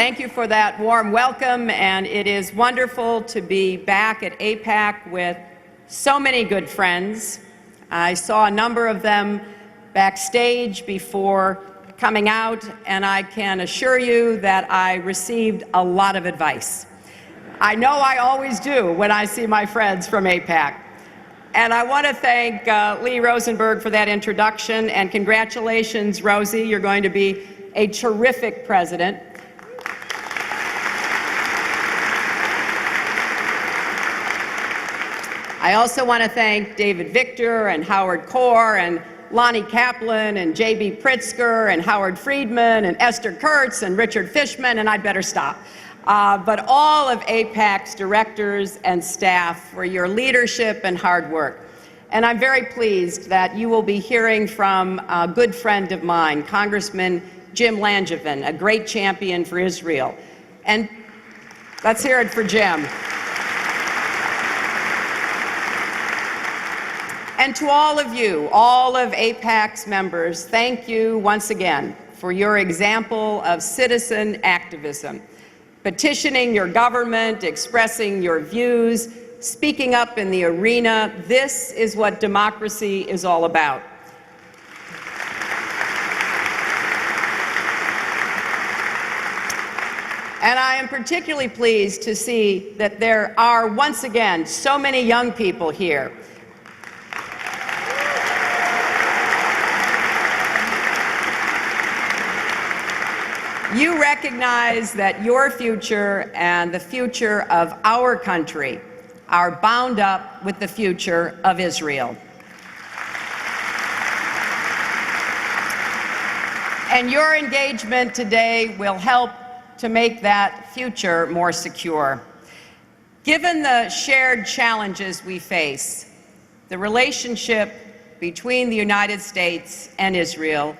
Thank you for that warm welcome, and it is wonderful to be back at AIPAC with so many good friends. I saw a number of them backstage before coming out, and I can assure you that I received a lot of advice. I know I always do when I see my friends from AIPAC. And I want to thank Lee Rosenberg for that introduction, and congratulations, Rosie. You're going to be a terrific president. I also want to thank David Victor and Howard Kohr and Lonnie Kaplan and J.B. Pritzker and Howard Friedman and Esther Kurtz and Richard Fishman, and I'd better stop. But all of AIPAC's directors and staff for your leadership and hard work. And I'm very pleased that you will be hearing from a good friend of mine, Congressman Jim Langevin, a great champion for Israel. And let's hear it for Jim. And to all of you, all of AIPAC's members, thank you once again for your example of citizen activism, petitioning your government, expressing your views, speaking up in the arena. This is what democracy is all about. And I am particularly pleased to see that there are, once again, so many young people here. You recognize that your future and the future of our country are bound up with the future of Israel. And your engagement today will help to make that future more secure. Given the shared challenges we face, the relationship between the United States and Israel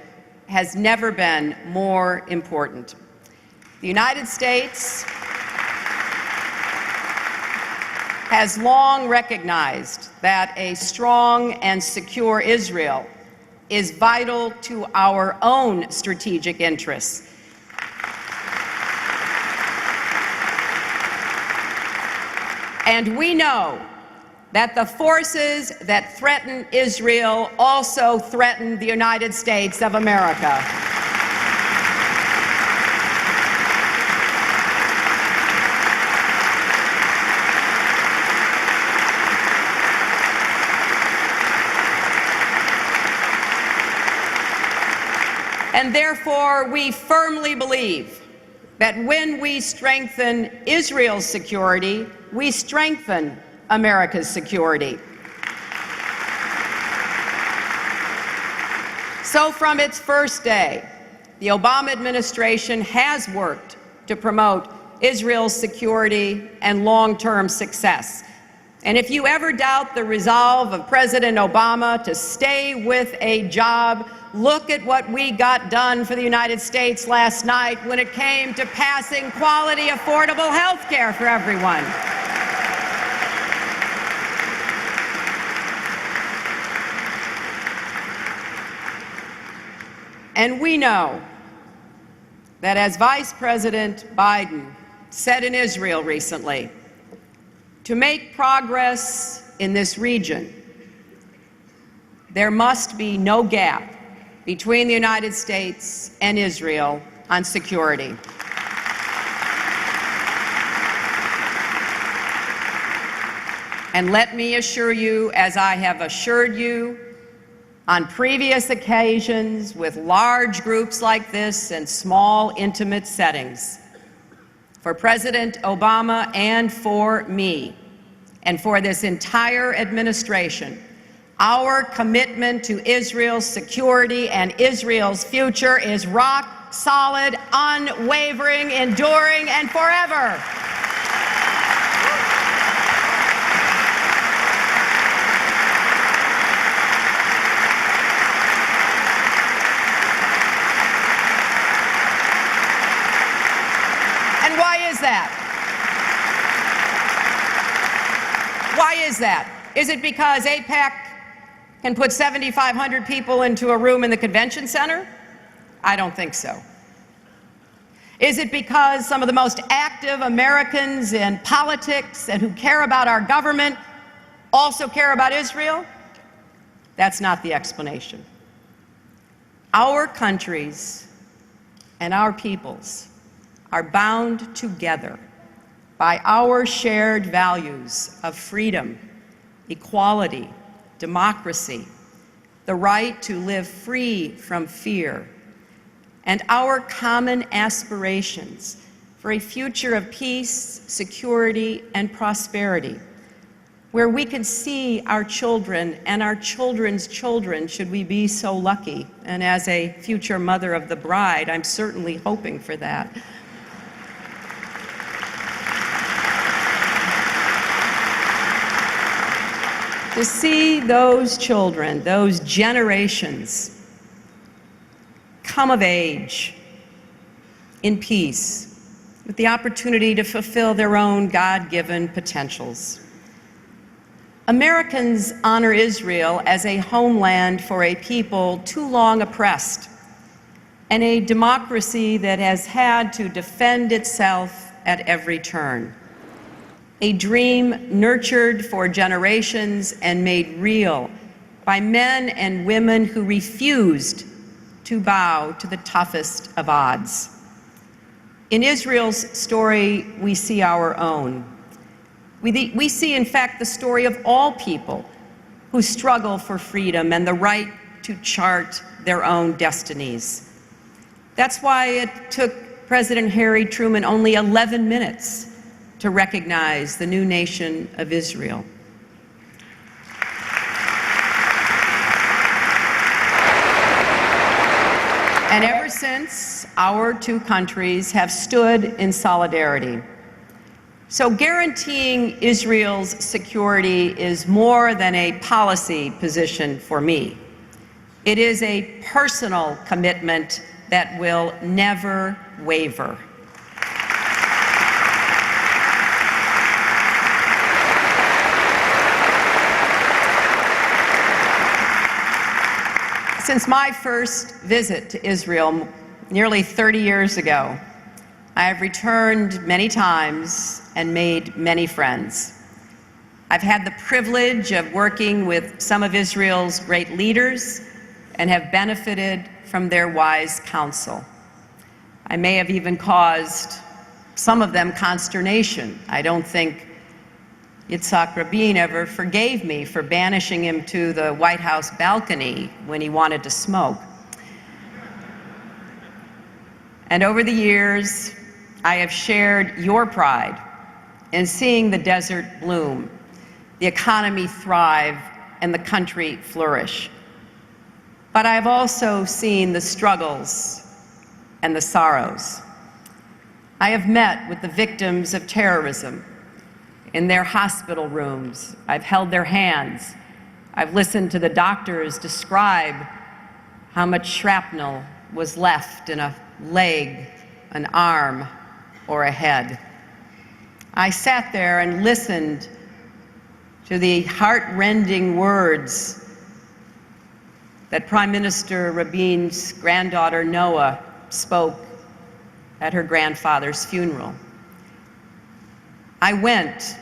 has never been more important. The United States has long recognized that a strong and secure Israel is vital to our own strategic interests. And we know that the forces that threaten Israel also threaten the United States of America. And therefore, we firmly believe that when we strengthen Israel's security, we strengthen America's security. So from its first day, the Obama administration has worked to promote Israel's security and long-term success. And if you ever doubt the resolve of President Obama to stay with a job, look at what we got done for the United States last night when it came to passing quality, affordable health care for everyone. And we know that, as Vice President Biden said in Israel recently, to make progress in this region, there must be no gap between the United States and Israel on security. And let me assure you, as I have assured you on previous occasions with large groups like this and small, intimate settings, for President Obama and for me, and for this entire administration, our commitment to Israel's security and Israel's future is rock solid, unwavering, enduring, and forever. Why is that? Is it because AIPAC can put 7,500 people into a room in the convention center? I don't think so. Is it because some of the most active Americans in politics and who care about our government also care about Israel? That's not the explanation. Our countries and our peoples are bound together by our shared values of freedom, equality, democracy, the right to live free from fear, and our common aspirations for a future of peace, security, and prosperity, where we can see our children and our children's children, should we be so lucky. And as a future mother of the bride, I'm certainly hoping for that. To see those children, those generations, come of age in peace, with the opportunity to fulfill their own God-given potentials. Americans honor Israel as a homeland for a people too long oppressed, and a democracy that has had to defend itself at every turn. A dream nurtured for generations and made real by men and women who refused to bow to the toughest of odds. In Israel's story, we see our own. We see, in fact, the story of all people who struggle for freedom and the right to chart their own destinies. That's why it took President Harry Truman only 11 minutes to recognize the new nation of Israel. And ever since, our two countries have stood in solidarity. So guaranteeing Israel's security is more than a policy position for me. It is a personal commitment that will never waver. Since my first visit to Israel nearly 30 years ago, I have returned many times and made many friends. I've had the privilege of working with some of Israel's great leaders and have benefited from their wise counsel. I may have even caused some of them consternation. I don't think Yitzhak Rabin ever forgave me for banishing him to the White House balcony when he wanted to smoke. And over the years, I have shared your pride in seeing the desert bloom, the economy thrive, and the country flourish. But I've also seen the struggles and the sorrows. I have met with the victims of terrorism in their hospital rooms. I've held their hands. I've listened to the doctors describe how much shrapnel was left in a leg, an arm, or a head. I sat there and listened to the heart-rending words that Prime Minister Rabin's granddaughter Noah spoke at her grandfather's funeral. I went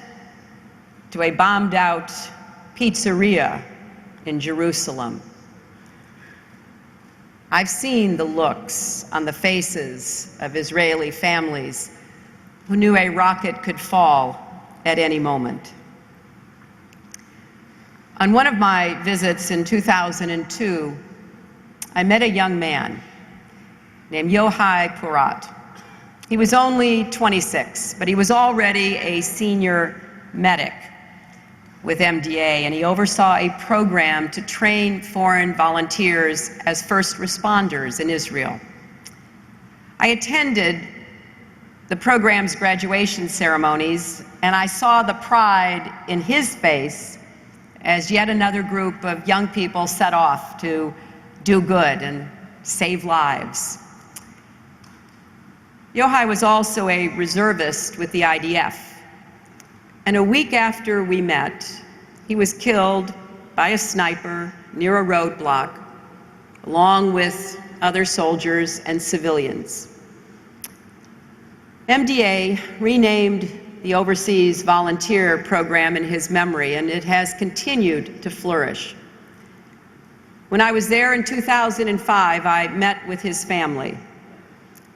to a bombed-out pizzeria in Jerusalem. I've seen the looks on the faces of Israeli families who knew a rocket could fall at any moment. On one of my visits in 2002, I met a young man named Yohai Purat. He was only 26, but he was already a senior medic with MDA, and he oversaw a program to train foreign volunteers as first responders in Israel. I attended the program's graduation ceremonies, and I saw the pride in his face as yet another group of young people set off to do good and save lives. Yohai was also a reservist with the IDF. And a week after we met, he was killed by a sniper near a roadblock, along with other soldiers and civilians. MDA renamed the Overseas Volunteer Program in his memory, and it has continued to flourish. When I was there in 2005, I met with his family.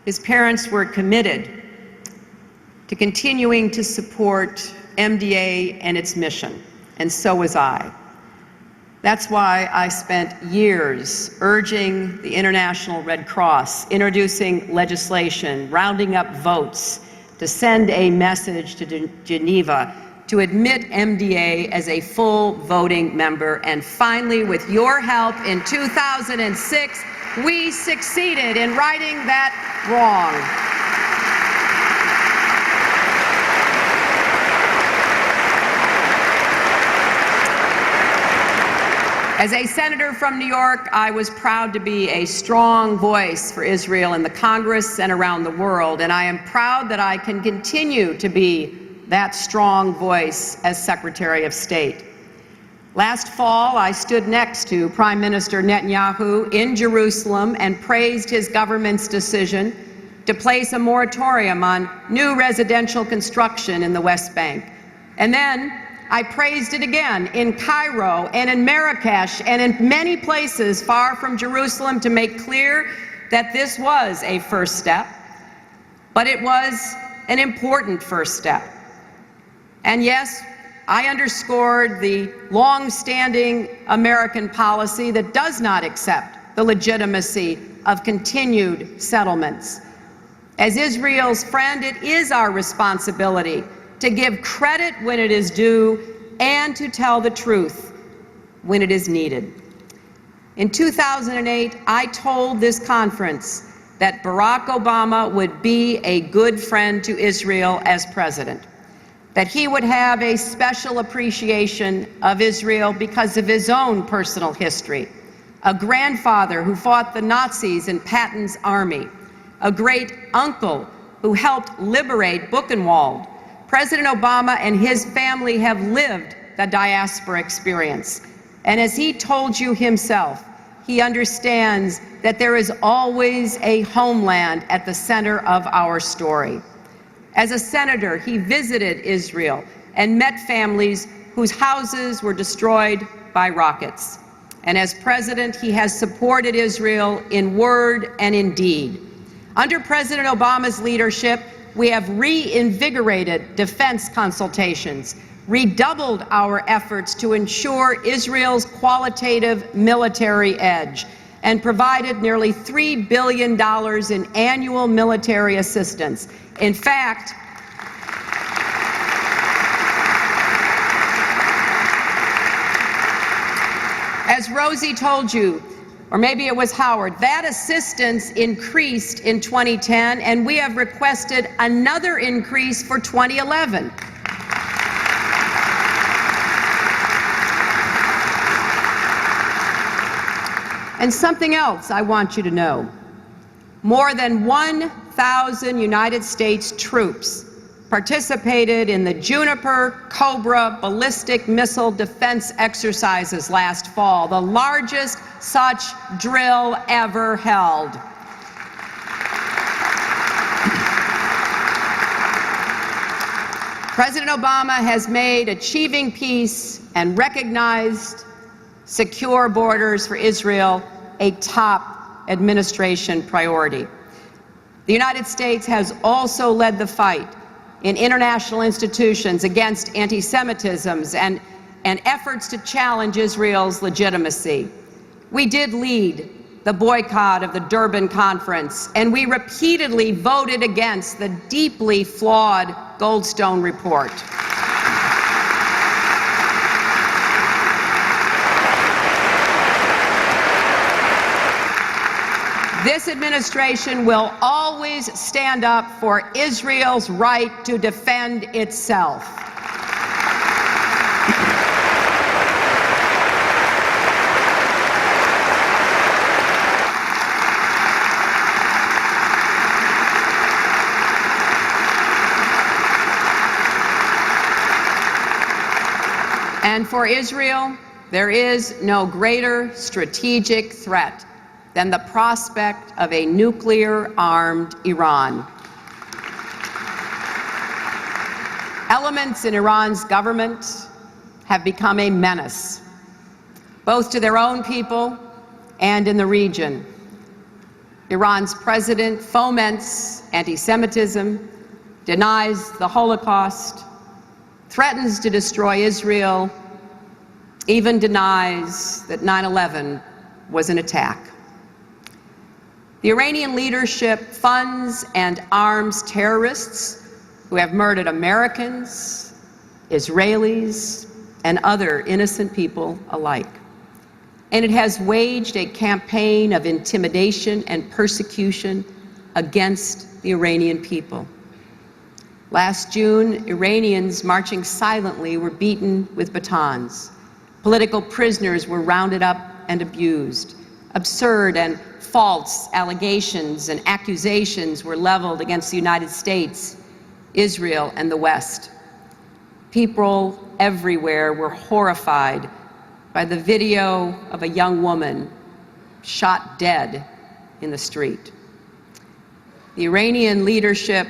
His parents were committed to continuing to support MDA and its mission, and so was I. That's why I spent years urging the International Red Cross, introducing legislation, rounding up votes to send a message to Geneva to admit MDA as a full voting member. And finally, with your help in 2006, we succeeded in righting that wrong. As a senator from New York, I was proud to be a strong voice for Israel in the Congress and around the world, and I am proud that I can continue to be that strong voice as Secretary of State. Last fall, I stood next to Prime Minister Netanyahu in Jerusalem and praised his government's decision to place a moratorium on new residential construction in the West Bank. And then I praised it again in Cairo and in Marrakesh and in many places far from Jerusalem to make clear that this was a first step, but it was an important first step. And yes, I underscored the long-standing American policy that does not accept the legitimacy of continued settlements. As Israel's friend, it is our responsibility to give credit when it is due and to tell the truth when it is needed. In 2008, I told this conference that Barack Obama would be a good friend to Israel as president, that he would have a special appreciation of Israel because of his own personal history, a grandfather who fought the Nazis in Patton's army, a great uncle who helped liberate Buchenwald. President Obama and his family have lived the diaspora experience. And as he told you himself, he understands that there is always a homeland at the center of our story. As a senator, he visited Israel and met families whose houses were destroyed by rockets. And as president, he has supported Israel in word and in deed. Under President Obama's leadership, we have reinvigorated defense consultations, redoubled our efforts to ensure Israel's qualitative military edge, and provided nearly $3 billion in annual military assistance. In fact, as Rosie told you, or maybe it was Howard, that assistance increased in 2010, and we have requested another increase for 2011. And something else I want you to know. More than 1,000 United States troops participated in the Juniper Cobra ballistic missile defense exercises last fall, the largest such drill ever held. President Obama has made achieving peace and recognized secure borders for Israel a top administration priority. The United States has also led the fight in international institutions against anti-Semitism and efforts to challenge Israel's legitimacy. We did lead the boycott of the Durban Conference, and we repeatedly voted against the deeply flawed Goldstone report. This administration will always stand up for Israel's right to defend itself. And for Israel, there is no greater strategic threat than the prospect of a nuclear-armed Iran. Elements in Iran's government have become a menace, both to their own people and in the region. Iran's president foments anti-Semitism, denies the Holocaust, threatens to destroy Israel, even denies that 9/11 was an attack. The Iranian leadership funds and arms terrorists who have murdered Americans, Israelis, and other innocent people alike. And it has waged a campaign of intimidation and persecution against the Iranian people. Last June, Iranians marching silently were beaten with batons. Political prisoners were rounded up and abused. Absurd and false allegations and accusations were leveled against the United States, Israel, and the West. People everywhere were horrified by the video of a young woman shot dead in the street. The Iranian leadership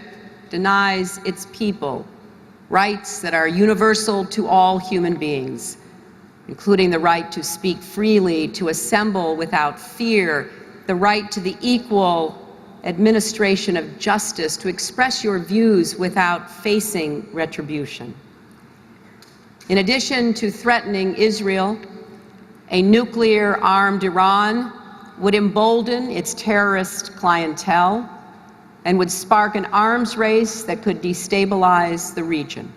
denies its people rights that are universal to all human beings, including the right to speak freely, to assemble without fear, the right to the equal administration of justice, to express your views without facing retribution. In addition to threatening Israel, a nuclear-armed Iran would embolden its terrorist clientele and would spark an arms race that could destabilize the region.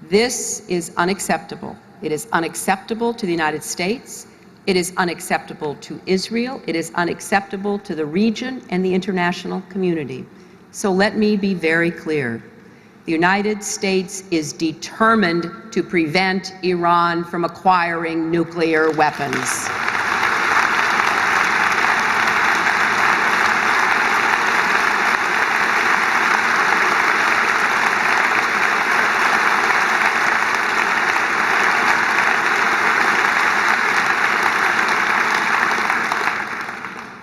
This is unacceptable. It is unacceptable to the United States. It is unacceptable to Israel. It is unacceptable to the region and the international community. So let me be very clear. The United States is determined to prevent Iran from acquiring nuclear weapons.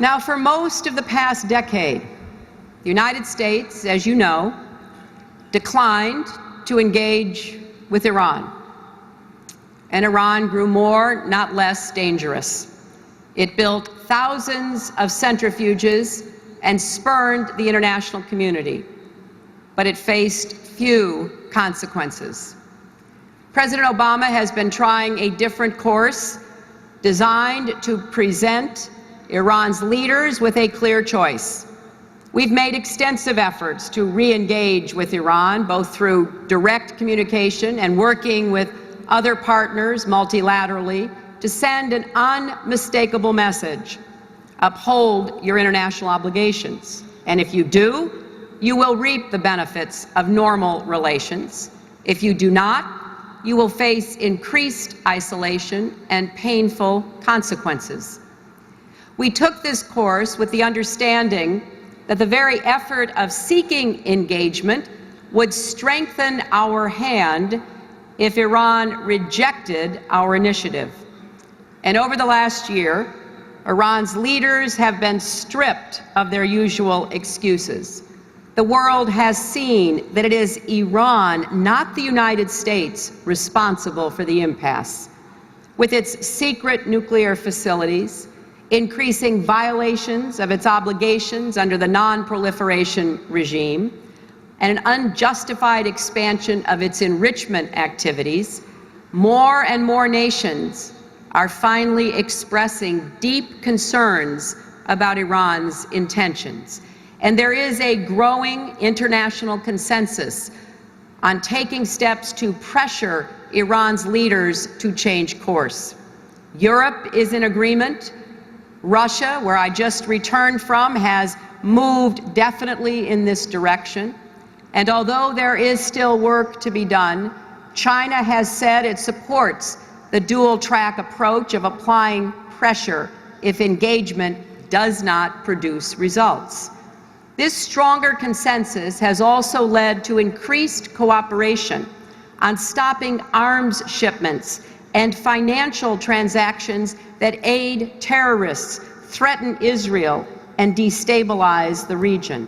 Now, for most of the past decade, the United States, as you know, declined to engage with Iran. And Iran grew more, not less, dangerous. It built thousands of centrifuges and spurned the international community. But it faced few consequences. President Obama has been trying a different course designed to present Iran's leaders with a clear choice. We've made extensive efforts to re-engage with Iran, both through direct communication and working with other partners multilaterally to send an unmistakable message. Uphold your international obligations. And if you do, you will reap the benefits of normal relations. If you do not, you will face increased isolation and painful consequences. We took this course with the understanding that the very effort of seeking engagement would strengthen our hand if Iran rejected our initiative. And over the last year, Iran's leaders have been stripped of their usual excuses. The world has seen that it is Iran, not the United States, responsible for the impasse. With its secret nuclear facilities, increasing violations of its obligations under the non-proliferation regime, and an unjustified expansion of its enrichment activities, more and more nations are finally expressing deep concerns about Iran's intentions. And there is a growing international consensus on taking steps to pressure Iran's leaders to change course. Europe is in agreement. Russia, where I just returned from, has moved definitely in this direction. And although there is still work to be done, China has said it supports the dual-track approach of applying pressure if engagement does not produce results. This stronger consensus has also led to increased cooperation on stopping arms shipments and financial transactions that aid terrorists, threaten Israel, and destabilize the region.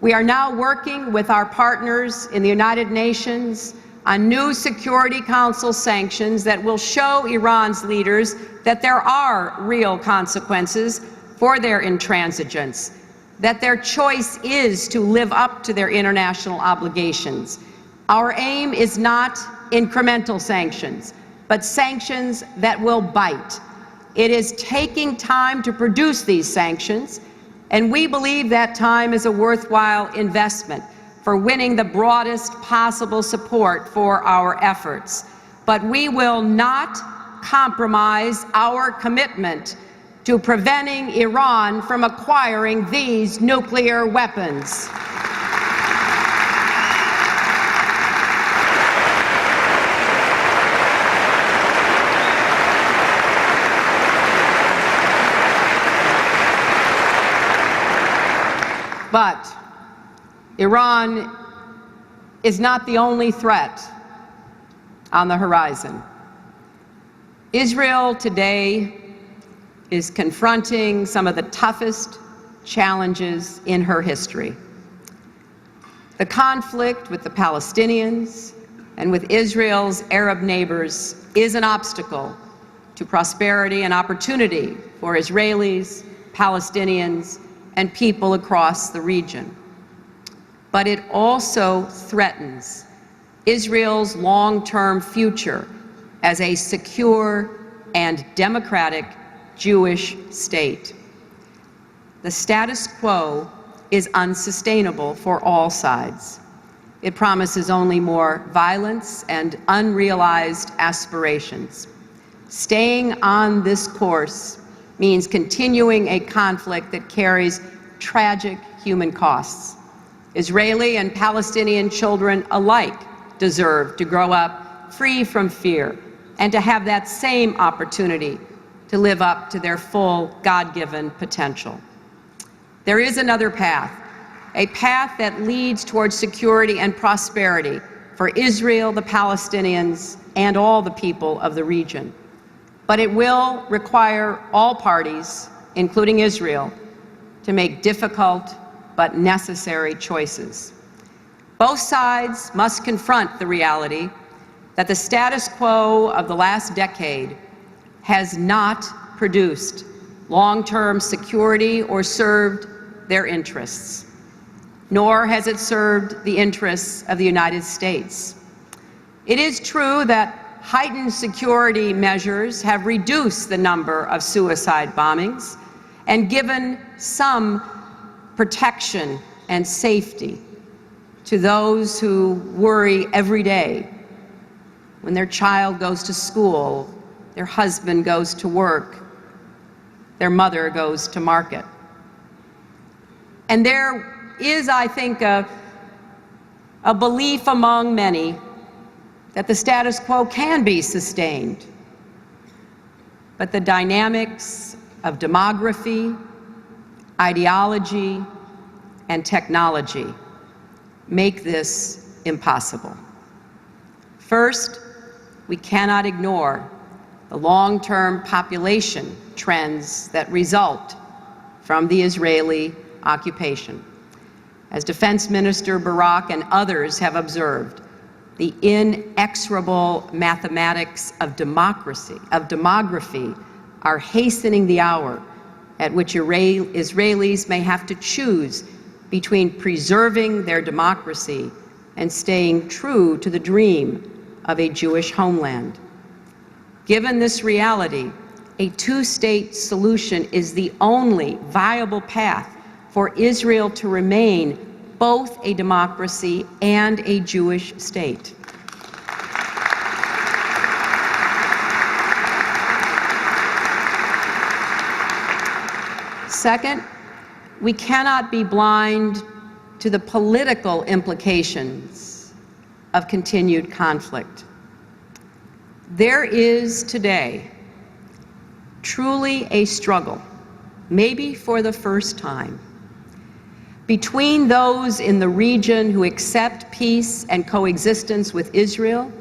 We are now working with our partners in the United Nations on new Security Council sanctions that will show Iran's leaders that there are real consequences for their intransigence, that their choice is to live up to their international obligations. Our aim is not incremental sanctions, but sanctions that will bite. It is taking time to produce these sanctions, and we believe that time is a worthwhile investment for winning the broadest possible support for our efforts. But we will not compromise our commitment to preventing Iran from acquiring these nuclear weapons. But Iran is not the only threat on the horizon. Israel today is confronting some of the toughest challenges in her history. The conflict with the Palestinians and with Israel's Arab neighbors is an obstacle to prosperity and opportunity for Israelis, Palestinians, and people across the region. But it also threatens Israel's long-term future as a secure and democratic Jewish state. The status quo is unsustainable for all sides. It promises only more violence and unrealized aspirations. Staying on this course means continuing a conflict that carries tragic human costs. Israeli and Palestinian children alike deserve to grow up free from fear and to have that same opportunity to live up to their full God-given potential. There is another path, a path that leads towards security and prosperity for Israel, the Palestinians, and all the people of the region. But it will require all parties, including Israel, to make difficult but necessary choices. Both sides must confront the reality that the status quo of the last decade has not produced long-term security or served their interests, nor has it served the interests of the United States. It is true that heightened security measures have reduced the number of suicide bombings and given some protection and safety to those who worry every day when their child goes to school, their husband goes to work, their mother goes to market. And there is, I think, a belief among many that the status quo can be sustained. But the dynamics of demography, ideology, and technology make this impossible. First, we cannot ignore the long-term population trends that result from the Israeli occupation. As Defense Minister Barak and others have observed, the inexorable mathematics of demography are hastening the hour at which Israelis may have to choose between preserving their democracy and staying true to the dream of a Jewish homeland. Given this reality, a two-state solution is the only viable path for Israel to remain both a democracy and a Jewish state. Second, we cannot be blind to the political implications of continued conflict. There is today truly a struggle, maybe for the first time, between those in the region who accept peace and coexistence with Israel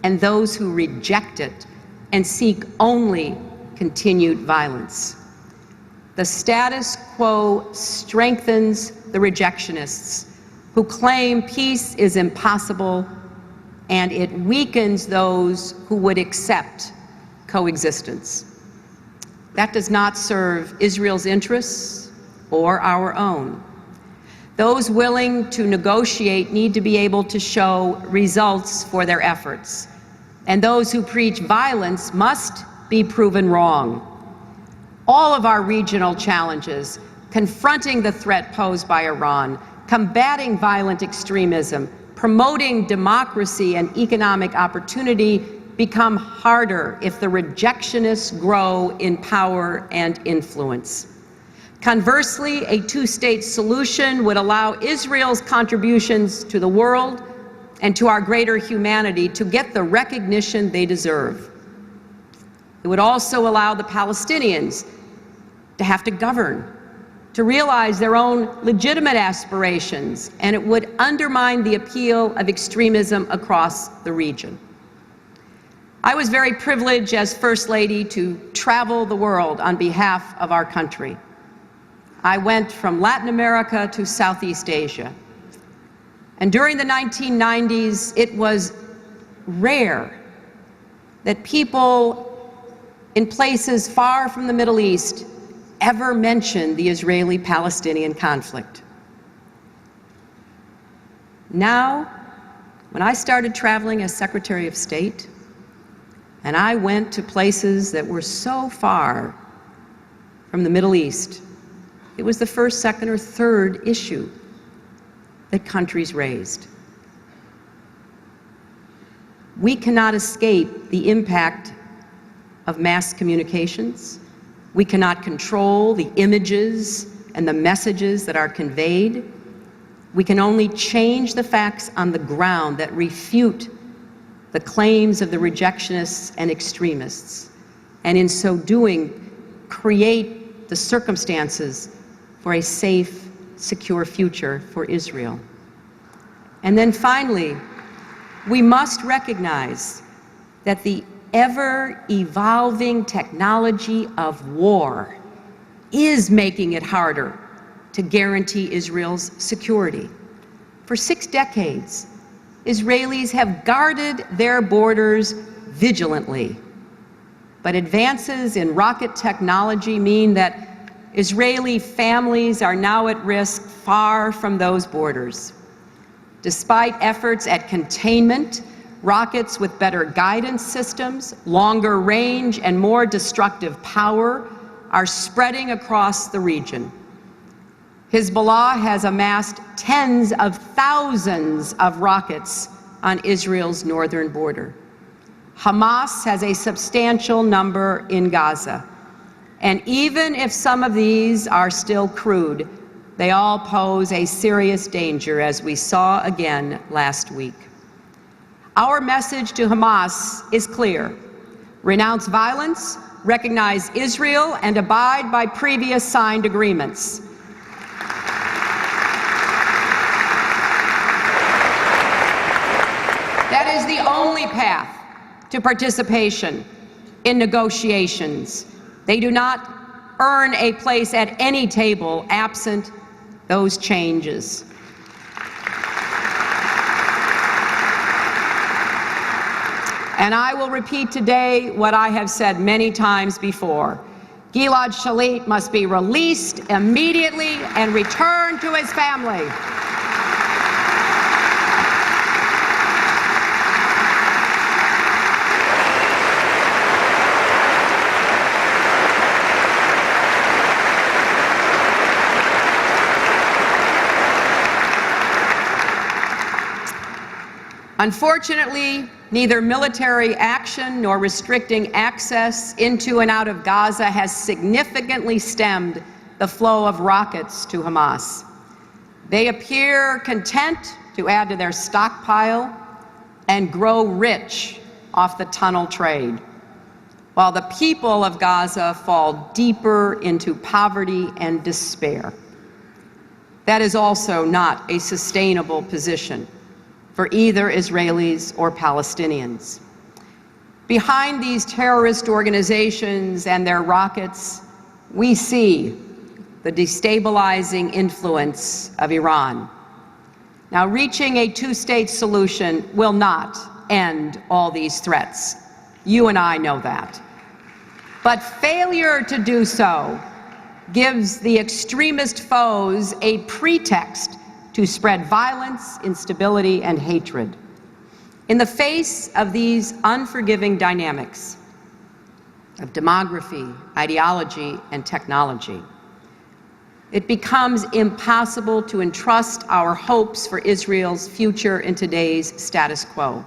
and those who reject it and seek only continued violence. The status quo strengthens the rejectionists who claim peace is impossible, and it weakens those who would accept coexistence. That does not serve Israel's interests or our own. Those willing to negotiate need to be able to show results for their efforts, and those who preach violence must be proven wrong. All of our regional challenges, confronting the threat posed by Iran, combating violent extremism, promoting democracy and economic opportunity, become harder if the rejectionists grow in power and influence. Conversely, a two-state solution would allow Israel's contributions to the world and to our greater humanity to get the recognition they deserve. It would also allow the Palestinians to have to govern, to realize their own legitimate aspirations, and it would undermine the appeal of extremism across the region. I was very privileged as First Lady to travel the world on behalf of our country. I went from Latin America to Southeast Asia. And during the 1990s, it was rare that people in places far from the Middle East ever mentioned the Israeli-Palestinian conflict. Now, when I started traveling as Secretary of State, and I went to places that were so far from the Middle East, it was the first, second, or third issue that countries raised. We cannot escape the impact of mass communications. We cannot control the images and the messages that are conveyed. We can only change the facts on the ground that refute the claims of the rejectionists and extremists, and in so doing, create the circumstances for a safe, secure future for Israel. And then finally, we must recognize that the ever-evolving technology of war is making it harder to guarantee Israel's security. For 6 decades, Israelis have guarded their borders vigilantly, but advances in rocket technology mean that Israeli families are now at risk far from those borders. Despite efforts at containment, rockets with better guidance systems, longer range, and more destructive power are spreading across the region. Hezbollah has amassed tens of thousands of rockets on Israel's northern border. Hamas has a substantial number in Gaza. And even if some of these are still crude, they all pose a serious danger, as we saw again last week. Our message to Hamas is clear: renounce violence, recognize Israel, and abide by previous signed agreements. That is the only path to participation in negotiations. They do not earn a place at any table absent those changes. And I will repeat today what I have said many times before. Gilad Shalit must be released immediately and returned to his family. Unfortunately, neither military action nor restricting access into and out of Gaza has significantly stemmed the flow of rockets to Hamas. They appear content to add to their stockpile and grow rich off the tunnel trade, while the people of Gaza fall deeper into poverty and despair. That is also not a sustainable position for either Israelis or Palestinians. Behind these terrorist organizations and their rockets, we see the destabilizing influence of Iran. Now, reaching a two-state solution will not end all these threats. You and I know that. But failure to do so gives the extremist foes a pretext to spread violence, instability, and hatred. In the face of these unforgiving dynamics of demography, ideology, and technology, it becomes impossible to entrust our hopes for Israel's future in today's status quo.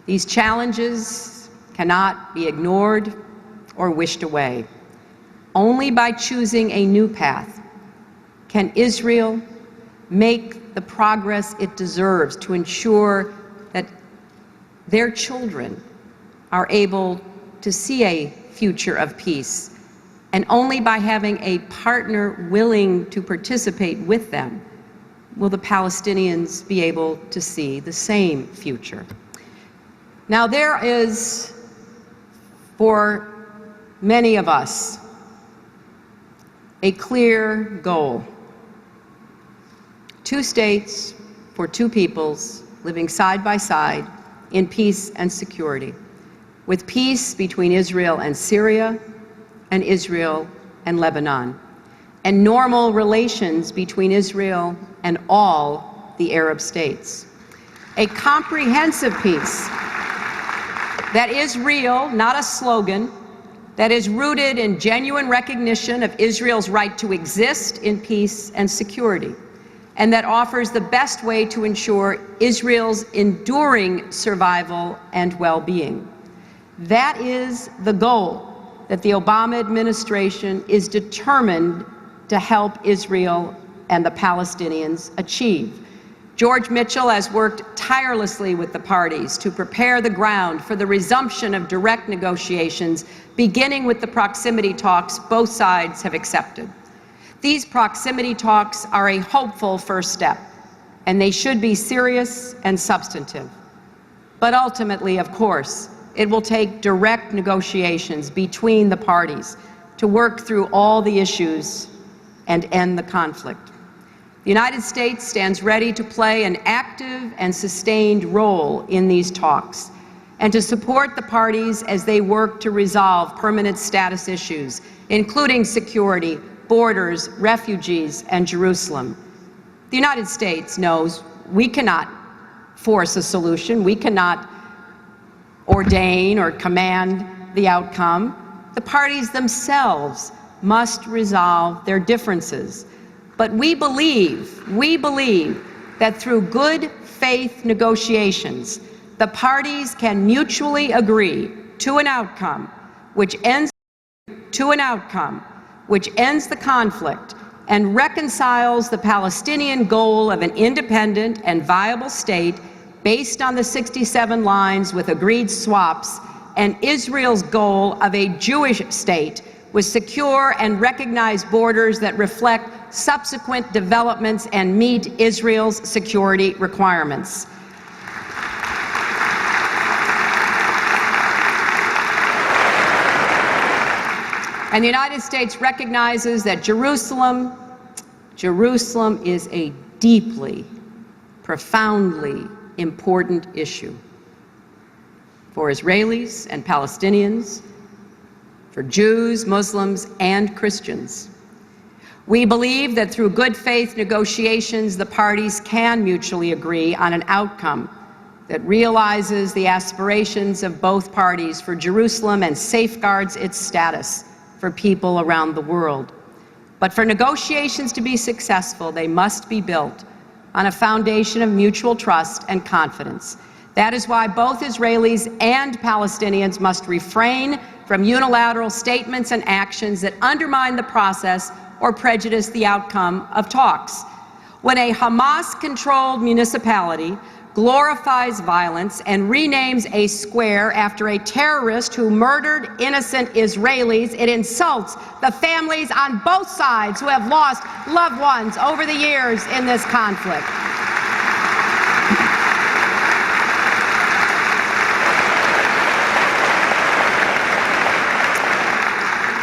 These challenges cannot be ignored or wished away. Only by choosing a new path can Israel make the progress it deserves to ensure that their children are able to see a future of peace. And only by having a partner willing to participate with them will the Palestinians be able to see the same future. Now, there is, for many of us, a clear goal. Two states for two peoples living side by side in peace and security, with peace between Israel and Syria, and Israel and Lebanon, and normal relations between Israel and all the Arab states. A comprehensive peace that is real, not a slogan, that is rooted in genuine recognition of Israel's right to exist in peace and security, and that offers the best way to ensure Israel's enduring survival and well-being. That is the goal that the Obama administration is determined to help Israel and the Palestinians achieve. George Mitchell has worked tirelessly with the parties to prepare the ground for the resumption of direct negotiations, beginning with the proximity talks both sides have accepted. These proximity talks are a hopeful first step, and they should be serious and substantive. But ultimately, of course, it will take direct negotiations between the parties to work through all the issues and end the conflict. The United States stands ready to play an active and sustained role in these talks and to support the parties as they work to resolve permanent status issues, including security, borders, refugees, and Jerusalem. The United States knows we cannot force a solution. We cannot ordain or command the outcome. The parties themselves must resolve their differences. But we believe that through good faith negotiations, the parties can mutually agree to an outcome which ends the conflict and reconciles the Palestinian goal of an independent and viable state based on the 67 lines with agreed swaps, and Israel's goal of a Jewish state with secure and recognized borders that reflect subsequent developments and meet Israel's security requirements. And the United States recognizes that Jerusalem is a deeply, profoundly important issue for Israelis and Palestinians, for Jews, Muslims, and Christians. We believe that through good faith negotiations, the parties can mutually agree on an outcome that realizes the aspirations of both parties for Jerusalem and safeguards its status for people around the world. But for negotiations to be successful, they must be built on a foundation of mutual trust and confidence. That is why both Israelis and Palestinians must refrain from unilateral statements and actions that undermine the process or prejudice the outcome of talks. When a Hamas-controlled municipality glorifies violence and renames a square after a terrorist who murdered innocent Israelis, it insults the families on both sides who have lost loved ones over the years in this conflict.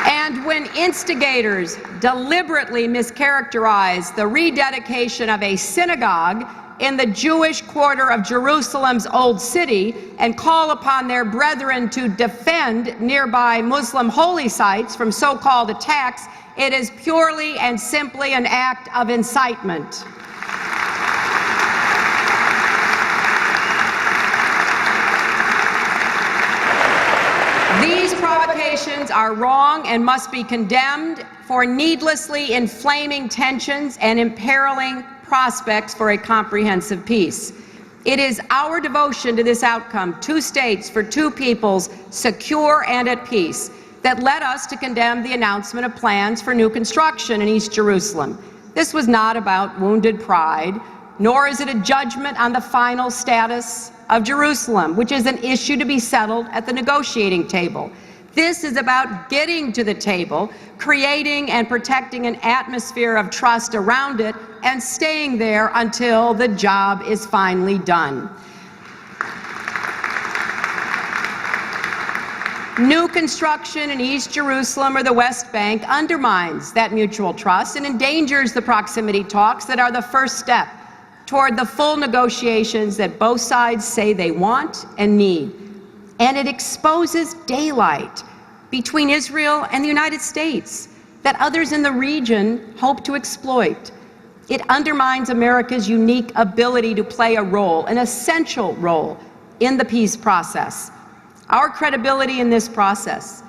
And when instigators deliberately mischaracterized the rededication of a synagogue in the Jewish quarter of Jerusalem's Old City and call upon their brethren to defend nearby Muslim holy sites from so-called attacks, it is purely and simply an act of incitement. These provocations are wrong and must be condemned for needlessly inflaming tensions and imperiling prospects for a comprehensive peace. It is our devotion to this outcome, two states for two peoples, secure and at peace, that led us to condemn the announcement of plans for new construction in East Jerusalem. This was not about wounded pride, nor is it a judgment on the final status of Jerusalem, which is an issue to be settled at the negotiating table. This is about getting to the table, creating and protecting an atmosphere of trust around it, and staying there until the job is finally done. New construction in East Jerusalem or the West Bank undermines that mutual trust and endangers the proximity talks that are the first step toward the full negotiations that both sides say they want and need. And it exposes daylight between Israel and the United States that others in the region hope to exploit. It undermines America's unique ability to play a role, an essential role, in the peace process. Our credibility in this process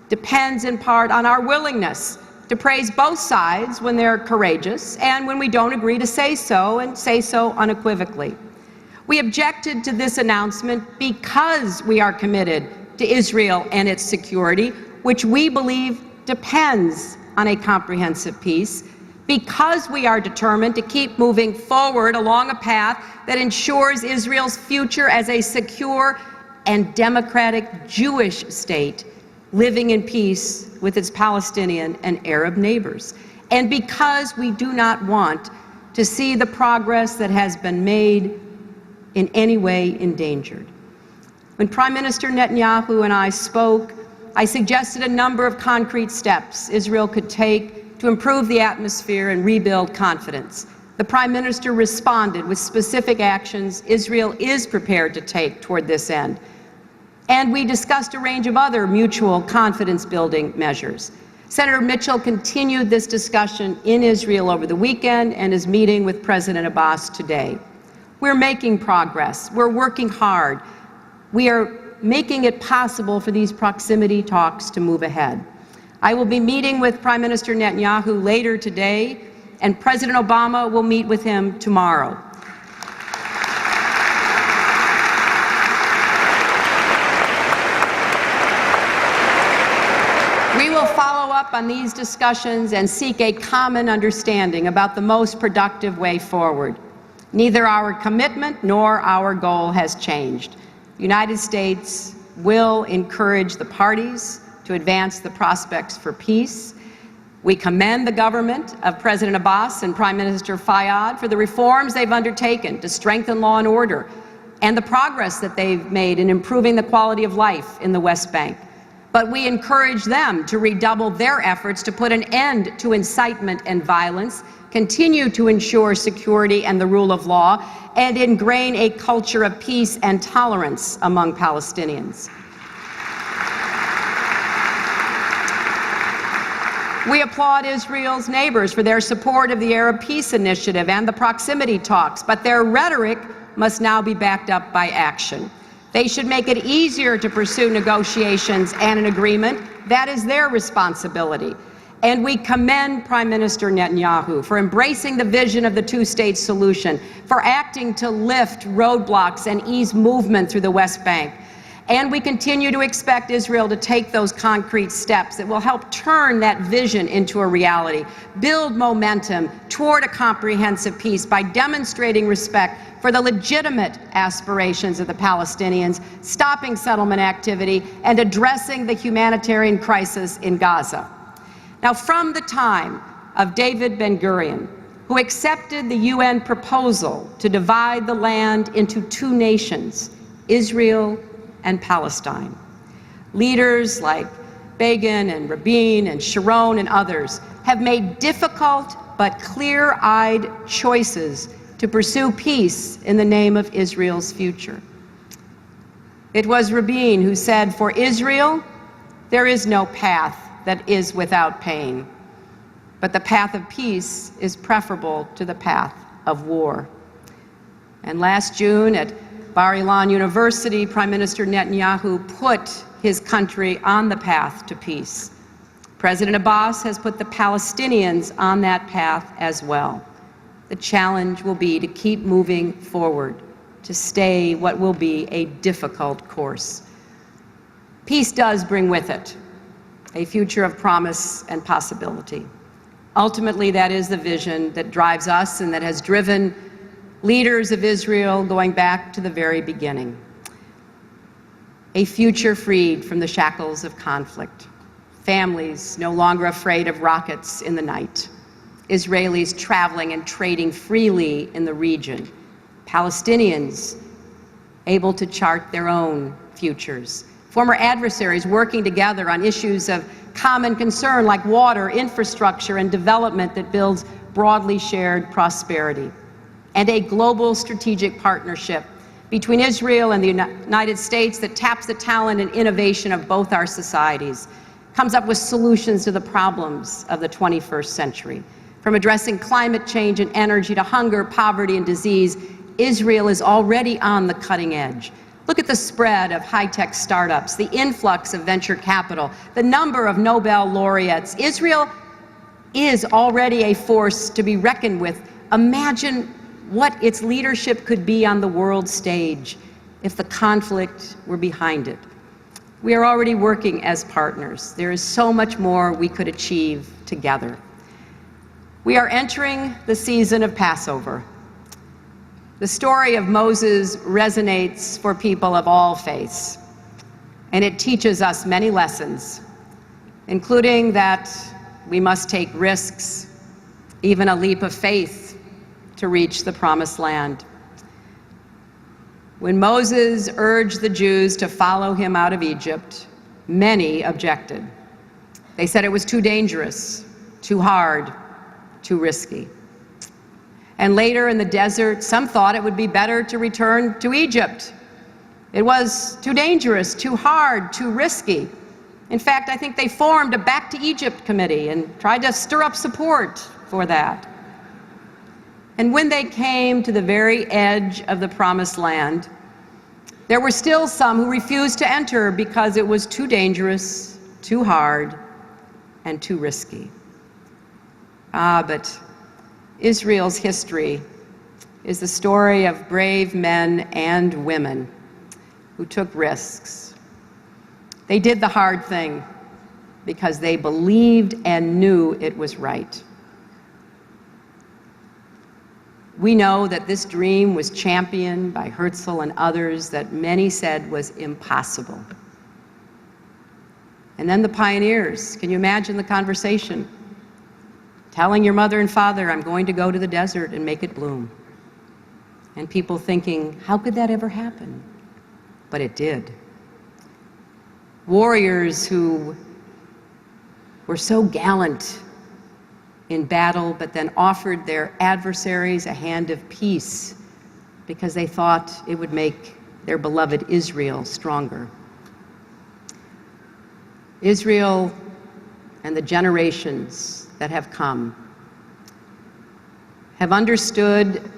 depends in part on our willingness to praise both sides when they're courageous and when we don't agree to say so, and say so unequivocally. We objected to this announcement because we are committed to Israel and its security, which we believe depends on a comprehensive peace, because we are determined to keep moving forward along a path that ensures Israel's future as a secure and democratic Jewish state living in peace with its Palestinian and Arab neighbors, and because we do not want to see the progress that has been made in any way endangered. When Prime Minister Netanyahu and I spoke, I suggested a number of concrete steps Israel could take to improve the atmosphere and rebuild confidence. The Prime Minister responded with specific actions Israel is prepared to take toward this end. And we discussed a range of other mutual confidence-building measures. Senator Mitchell continued this discussion in Israel over the weekend and is meeting with President Abbas today. We're making progress. We're working hard. We are making it possible for these proximity talks to move ahead. I will be meeting with Prime Minister Netanyahu later today, and President Obama will meet with him tomorrow. We will follow up on these discussions and seek a common understanding about the most productive way forward. Neither our commitment nor our goal has changed. The United States will encourage the parties to advance the prospects for peace. We commend the government of President Abbas and Prime Minister Fayyad for the reforms they've undertaken to strengthen law and order and the progress that they've made in improving the quality of life in the West Bank. But we encourage them to redouble their efforts to put an end to incitement and violence, continue to ensure security and the rule of law, and ingrain a culture of peace and tolerance among Palestinians. We applaud Israel's neighbors for their support of the Arab Peace Initiative and the proximity talks, but their rhetoric must now be backed up by action. They should make it easier to pursue negotiations and an agreement. That is their responsibility. And we commend Prime Minister Netanyahu for embracing the vision of the two-state solution, for acting to lift roadblocks and ease movement through the West Bank. And we continue to expect Israel to take those concrete steps that will help turn that vision into a reality, build momentum toward a comprehensive peace by demonstrating respect for the legitimate aspirations of the Palestinians, stopping settlement activity, and addressing the humanitarian crisis in Gaza. Now, from the time of David Ben-Gurion, who accepted the UN proposal to divide the land into two nations, Israel and Palestine, leaders like Begin and Rabin and Sharon and others have made difficult but clear-eyed choices to pursue peace in the name of Israel's future. It was Rabin who said, "For Israel, there is no path that is without pain, but the path of peace is preferable to the path of war." And last June at Bar-Ilan University, Prime Minister Netanyahu put his country on the path to peace. President Abbas has put the Palestinians on that path as well. The challenge will be to keep moving forward, to stay what will be a difficult course. Peace does bring with it a future of promise and possibility. Ultimately, that is the vision that drives us and that has driven leaders of Israel going back to the very beginning. A future freed from the shackles of conflict. Families no longer afraid of rockets in the night. Israelis traveling and trading freely in the region. Palestinians able to chart their own futures. Former adversaries working together on issues of common concern like water, infrastructure, and development that builds broadly shared prosperity. And a global strategic partnership between Israel and the United States that taps the talent and innovation of both our societies, comes up with solutions to the problems of the 21st century. From addressing climate change and energy to hunger, poverty, and disease, Israel is already on the cutting edge. Look at the spread of high-tech startups, the influx of venture capital, the number of Nobel laureates. Israel is already a force to be reckoned with. Imagine what its leadership could be on the world stage if the conflict were behind it. We are already working as partners. There is so much more we could achieve together. We are entering the season of Passover. The story of Moses resonates for people of all faiths, and it teaches us many lessons, including that we must take risks, even a leap of faith, to reach the promised land. When Moses urged the Jews to follow him out of Egypt, many objected. They said it was too dangerous, too hard, too risky. And later in the desert, some thought it would be better to return to Egypt. It was too dangerous, too hard, too risky. In fact, I think they formed a Back to Egypt committee and tried to stir up support for that. And when they came to the very edge of the promised land, there were still some who refused to enter because it was too dangerous, too hard, and too risky. But Israel's history is the story of brave men and women who took risks. They did the hard thing because they believed and knew it was right. We know that this dream was championed by Herzl and others that many said was impossible. And then the pioneers, can you imagine the conversation? Telling your mother and father, I'm going to go to the desert and make it bloom. And people thinking, how could that ever happen? But it did. Warriors who were so gallant in battle, but then offered their adversaries a hand of peace because they thought it would make their beloved Israel stronger. Israel and the generations that have come have understood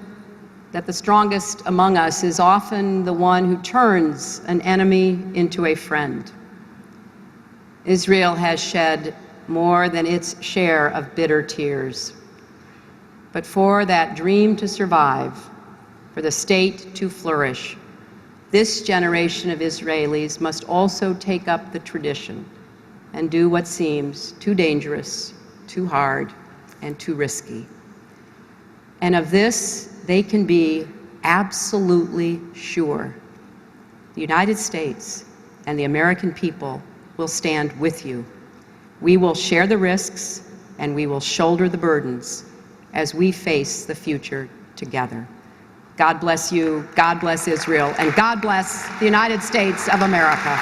that the strongest among us is often the one who turns an enemy into a friend. Israel has shed more than its share of bitter tears. But for that dream to survive, for the state to flourish, this generation of Israelis must also take up the tradition and do what seems too dangerous, too hard, and too risky. And of this, they can be absolutely sure. The United States and the American people will stand with you. We will share the risks and we will shoulder the burdens as we face the future together. God bless you, God bless Israel, and God bless the United States of America.